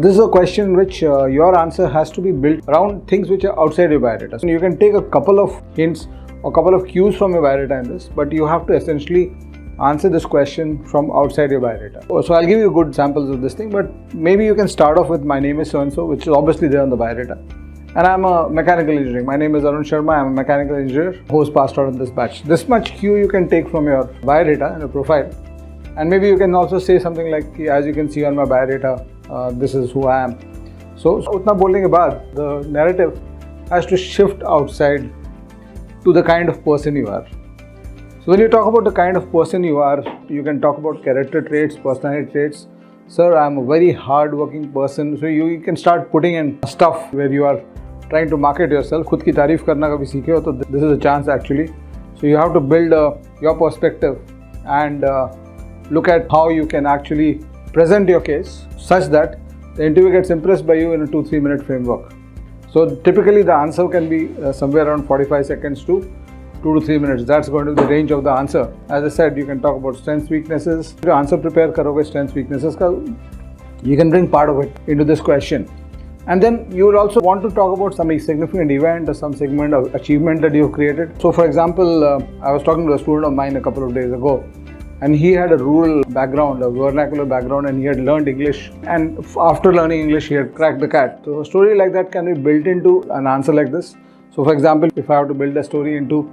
This is a question which your answer has to be built around things which are outside your biodata. So you can take a couple of hints or a couple of cues from your biodata in this, but you have to essentially answer this question from outside your biodata. So I'll give you good samples of this thing, but maybe you can start off with my name is so-and-so, which is obviously there on the biodata. And I'm a mechanical engineer. My name is Arun Sharma. I'm a mechanical engineer who was passed out in this batch. This much cue you can take from your biodata and your profile. And maybe you can also say something like, as you can see on my biodata, this is who I am. So utna bolne ke baad, the narrative has to shift outside to the kind of person you are. So when you talk about the kind of person you are, you can talk about character traits, personality traits. Sir, I'm a very hard-working person. So you can start putting in stuff where you are trying to market yourself. खुद की तारीफ करना कभी सीखे हो तो this is a chance actually. So you have to build your perspective and look at how you can actually present your case such that the interviewer gets impressed by you in a 2-3 minute framework. So typically the answer can be somewhere around 45 seconds to 2 to 3 minutes. That's going to be the range of the answer. As I said, you can talk about strengths, weaknesses. If you answer prepare karoge strengths, weaknesses ka, you can bring part of it into this question. And then you will also want to talk about some significant event or some segment of achievement that you've created. So for example, I was talking to a student of mine a couple of days ago, and he had a rural background, a vernacular background, and he had learned English. And after learning English, he had cracked the CAT. So a story like that can be built into an answer like this. So for example, if I have to build a story into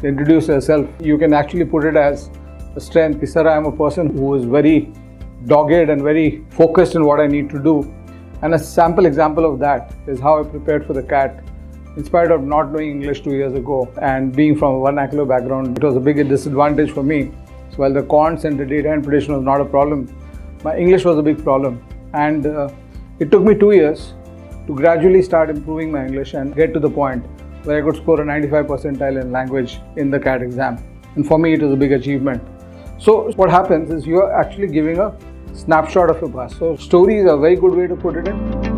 introduce yourself, you can actually put it as a strength. Sir, I am a person who is very dogged and very focused in what I need to do. And a sample example of that is how I prepared for the CAT. In spite of not knowing English 2 years ago and being from a vernacular background, it was a big disadvantage for me. So while the quants and the data interpretation was not a problem, my English was a big problem. And it took me 2 years to gradually start improving my English and get to the point where I could score a 95 percentile in language in the CAT exam. And for me, it was a big achievement. So what happens is you are actually giving a snapshot of your past. So story is a very good way to put it in.